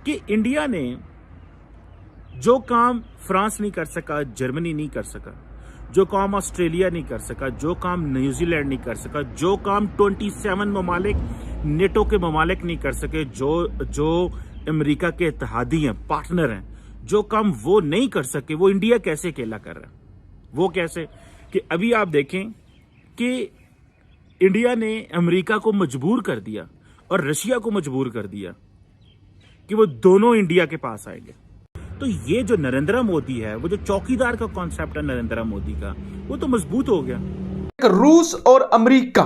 कि इंडिया ने जो काम फ्रांस नहीं कर सका, जर्मनी नहीं कर सका, जो काम ऑस्ट्रेलिया नहीं कर सका, जो काम न्यूजीलैंड नहीं कर सका, जो काम 27 ममालिक नेटो के ममालिक नहीं कर सके, जो अमेरिका के इत्तेहादी हैं, पार्टनर हैं, जो काम वो नहीं कर सके, वो इंडिया कैसे अकेला कर रहा है? वो कैसे कि अभी आप देखें कि इंडिया ने अमेरिका को मजबूर कर दिया और रशिया को मजबूर कर दिया कि वो दोनों इंडिया के पास आएंगे। तो ये जो नरेंद्र मोदी है, वो जो चौकीदार का कॉन्सेप्ट है नरेंद्र मोदी का, वो तो मजबूत हो गया। रूस और अमेरिका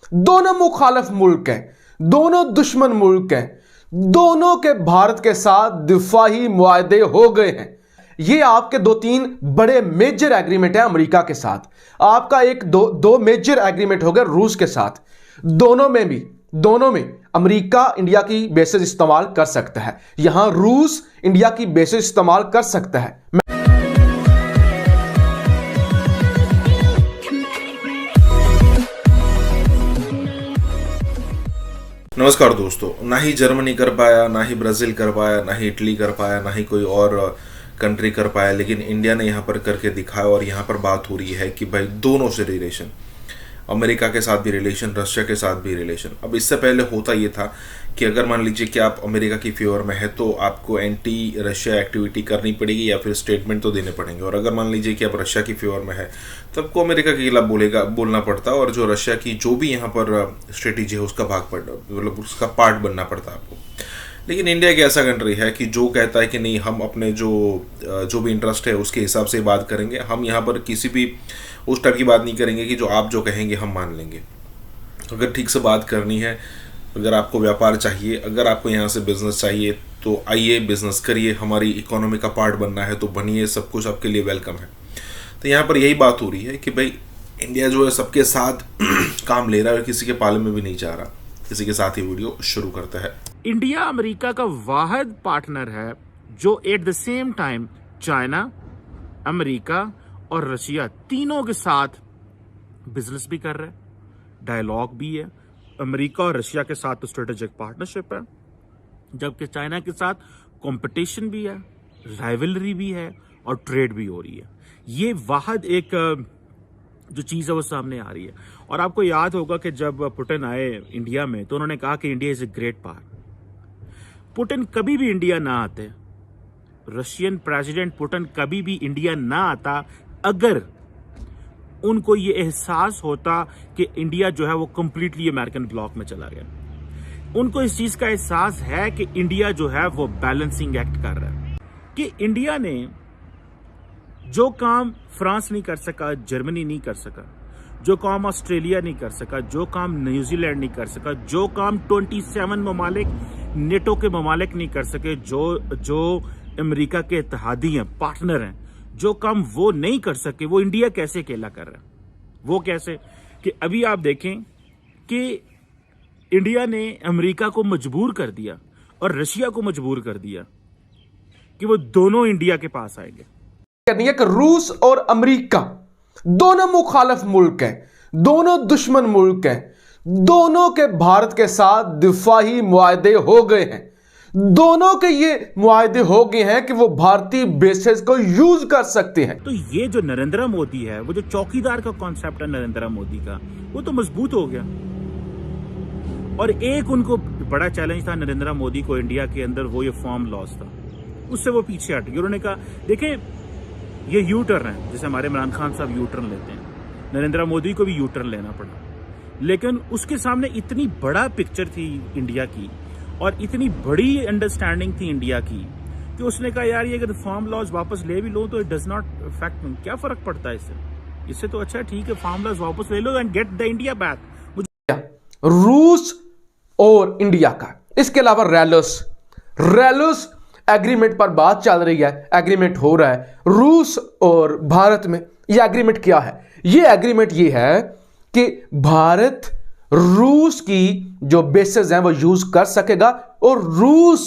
दोनों मुखालिफ मुल्क हैं, दोनों दुश्मन मुल्क हैं, दोनों के भारत के साथ दिफाही मुआहदे हो गए हैं। ये आपके दो तीन बड़े मेजर एग्रीमेंट है अमेरिका के साथ। आपका एक दो मेजर एग्रीमेंट हो गया रूस के साथ। दोनों में अमेरिका इंडिया की बेसेस इस्तेमाल कर सकता है, यहां रूस इंडिया की बेसेस इस्तेमाल कर सकता है। नमस्कार दोस्तों, ना ही जर्मनी कर पाया, ना ही ब्राज़ील कर पाया, ना ही इटली कर पाया, ना ही कोई और कंट्री कर पाया, लेकिन इंडिया ने यहाँ पर करके दिखाया। और यहाँ पर बात हो रही है कि भाई दोनों से रिलेशन, अमेरिका के साथ भी रिलेशन, रशिया के साथ भी रिलेशन। अब इससे पहले होता ये था कि अगर मान लीजिए कि आप अमेरिका की फेवर में है तो आपको एंटी रशिया एक्टिविटी करनी पड़ेगी या फिर स्टेटमेंट तो देने पड़ेंगे, और अगर मान लीजिए कि आप रशिया की फेवर में है तो आपको अमेरिका के खिलाफ बोलना पड़ता है, और जो रशिया की जो भी यहाँ पर स्ट्रेटेजी है उसका मतलब उसका पार्ट बनना पड़ता है आपको। लेकिन इंडिया एक ऐसा कंट्री है कि जो कहता है कि नहीं, हम अपने जो भी इंटरेस्ट है उसके हिसाब से बात करेंगे। हम यहाँ पर किसी भी उस टाइप की बात नहीं करेंगे कि जो आप जो कहेंगे हम मान लेंगे। अगर ठीक से बात करनी है, अगर आपको व्यापार चाहिए, अगर आपको यहाँ से बिजनेस चाहिए तो आइए बिजनेस करिए, हमारी इकोनॉमी का पार्ट बनना है तो बनिए, सब कुछ आपके लिए वेलकम है। तो यहाँ पर यही बात हो रही है कि भाई इंडिया जो है सबके साथ काम ले रहा है और किसी के पाले में भी नहीं जा रहा। इसी के साथ ही वीडियो शुरू करता है। इंडिया अमेरिका का वाहिद पार्टनर है जो at the same time China, America और रशिया तीनों के साथ बिजनेस भी कर रहा है, डायलॉग भी है। अमेरिका और रशिया के साथ तो स्ट्रेटेजिक पार्टनरशिप है, जबकि चाइना के साथ कंपटीशन भी है, राइवलरी भी है और ट्रेड भी हो रही है। ये वाहिद एक जो चीज़ है वो सामने आ रही है। और आपको याद होगा कि जब पुतिन आए इंडिया में तो उन्होंने कहा कि India is a great part. Putin कभी भी इंडिया ना आते, रशियन प्रेसिडेंट पुतिन कभी भी इंडिया ना आता अगर उनको ये एहसास होता कि इंडिया जो है वो कंप्लीटली अमेरिकन ब्लॉक में चला गया। उनको इस चीज का एहसास है कि इंडिया जो है वो बैलेंसिंग एक्ट कर रहा है, कि इंडिया ने जो काम फ्रांस नहीं कर सका, जर्मनी नहीं कर सका, जो काम ऑस्ट्रेलिया नहीं कर सका, जो काम न्यूजीलैंड नहीं कर सका, जो काम 27 ममालिक नेटो के ममालिक नहीं कर सके, जो अमेरिका के इत्तेहादी हैं, पार्टनर हैं, जो काम वो नहीं कर सके, वो इंडिया कैसे अकेला कर रहा है? वो कैसे कि अभी आप देखें कि इंडिया ने अमेरिका को मजबूर कर दिया और रशिया को मजबूर कर दिया कि वो दोनों इंडिया के पास आएंगे। करनी है कि रूस और अमेरिका दोनों मुखालिफ मुल्क हैं, दोनों दुश्मन मुल्क हैं, दोनों के भारत के साथ दिफाही मुआहदे हो गए हैं। दोनों के ये मुआहदे हो गए हैं कि वो भारतीय बेसेस को यूज कर सकते हैं। तो ये जो नरेंद्र मोदी है, वो जो चौकीदार का कॉन्सेप्ट है नरेंद्र मोदी का, वो तो मजबूत हो गया। और एक उनको बड़ा चैलेंज था नरेंद्र मोदी को इंडिया के अंदर, वो ये फॉर्म लॉस था, उससे वो पीछे हट गए। उन्होंने कहा देखें ये यू टर्न है, जैसे हमारे इमरान खान साहब यू टर्न लेते हैं, नरेंद्र मोदी को भी यू टर्न लेना पड़ा। लेकिन उसके सामने इतनी बड़ा पिक्चर थी इंडिया की और इतनी बड़ी अंडरस्टैंडिंग थी इंडिया की कि उसने कहा यार ये अगर फार्म लॉज वापस ले भी लो तो it does not affect me, क्या फर्क पड़ता है इससे तो अच्छा ठीक है फार्म लॉज वापस ले लो and get the India back. रूस और इंडिया का, इसके अलावा रेलस एग्रीमेंट पर बात चल रही है, एग्रीमेंट हो रहा है रूस और भारत में। यह एग्रीमेंट क्या है? यह एग्रीमेंट ये है कि भारत रूस की जो बेसेस हैं वो यूज कर सकेगा और रूस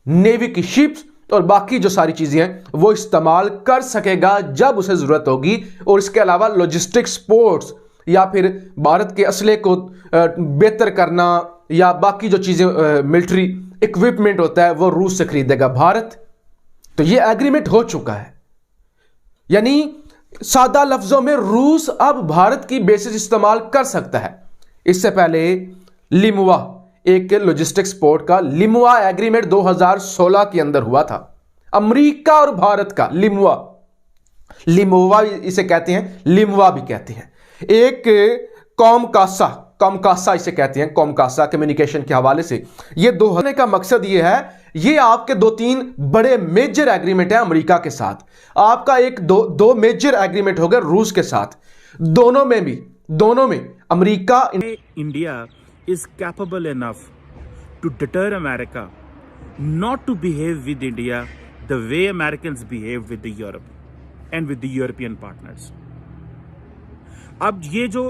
नेवी की शिप्स और बाकी जो सारी चीजें हैं वो इस्तेमाल कर सकेगा जब उसे जरूरत होगी। और इसके अलावा लॉजिस्टिक सपोर्ट्स या फिर भारत के असले को बेहतर करना या बाकी जो चीजें मिलिट्री इक्विपमेंट होता है वो रूस से खरीदेगा भारत। तो ये एग्रीमेंट हो चुका है, यानी सादा लफ्जों में रूस अब भारत की बेसिस इस्तेमाल कर सकता है। इससे पहले लिमुआ, एक लॉजिस्टिक्स पोर्ट का लिमुआ एग्रीमेंट 2016 के अंदर हुआ था, अमेरिका और भारत का। लिमुआ इसे कहते हैं, लिमुआ भी कहते हैं। एक कॉमकासा इसे कहते हैं, कॉमकासा कम्युनिकेशन के हवाले से। ये दो होने का मकसद ये है, ये आपके 2-3 बड़े मेजर एग्रीमेंट है अमेरिका के साथ। आपका एक दो मेजर एग्रीमेंट हो गया रूस के साथ। दोनों में America India is capable enough to deter America not to behave with India the way Americans behave with the Europe and with the European partners. अब ये जो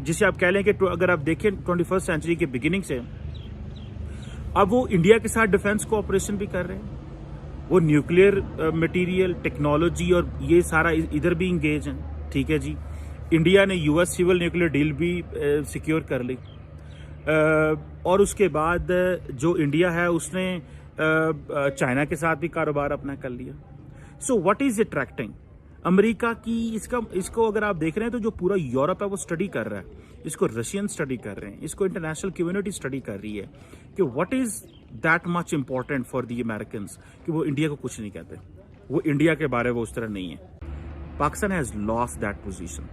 जिसे आप कह लें कि अगर आप देखें 21st सेंचुरी के बिगिनिंग से अब वो इंडिया के साथ डिफेंस कोऑपरेशन भी कर रहे हैं, वो न्यूक्लियर मटेरियल टेक्नोलॉजी और ये सारा इधर भी इंगेज हैं। ठीक है जी, इंडिया ने यूएस सिविल न्यूक्लियर डील भी सिक्योर कर ली और उसके बाद जो इंडिया है उसने चाइना के साथ भी कारोबार अपना कर लिया। So what is attracting America की इसको अगर आप देख रहे हैं तो जो पूरा यूरोप है वो स्टडी कर रहा है, इसको रशियन स्टडी कर रहे हैं, इसको इंटरनेशनल कम्युनिटी स्टडी कर रही है कि what is that much important for the Americans कि वो इंडिया को कुछ नहीं कहते, वो इंडिया के बारे में उस तरह नहीं है। Pakistan has lost that position.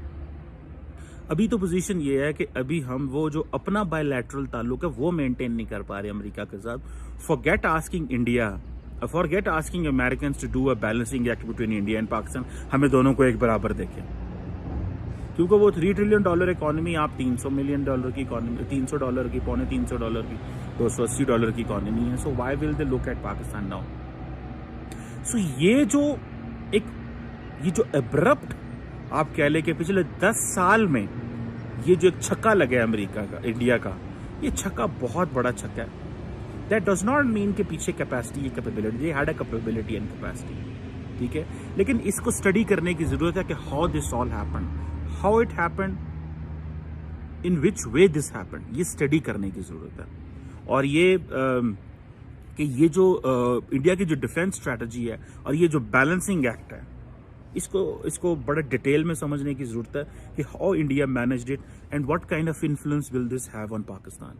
अभी तो पोजीशन ये है कि अभी हम वो जो अपना बायलैटरल ताल्लुक है वो मेंटेन नहीं कर पा रहे अमेरिका के साथ। Forget asking Americans to do a balancing act between India and Pakistan, हमें दोनों को एक बराबर देखें, क्योंकि वो $3 ट्रिलियन इकोनॉमी, आप $300 मिलियन की इकोनॉमी, $300 की, $350 की, $280 की इकोनॉमी है। So why will they look at Pakistan now? So ये जो एब्रप्ट आप कह लें कि पिछले 10 साल में ये जो एक छक्का लगा है अमेरिका का, इंडिया का, ये छक्का बहुत बड़ा छक्का है। दैट डज नॉट मीन कि पीछे capacity, capability, they had a capability and capacity, ठीक है, लेकिन इसको स्टडी करने की जरूरत है कि how this all happened, how it happened, in which way this happened, ये स्टडी करने की जरूरत है। और ये कि ये जो इंडिया की जो डिफेंस स्ट्रैटेजी है और ये जो बैलेंसिंग एक्ट है, इसको बड़े डिटेल में समझने की जरूरत है कि how India managed it and what kind of influence will this have on Pakistan.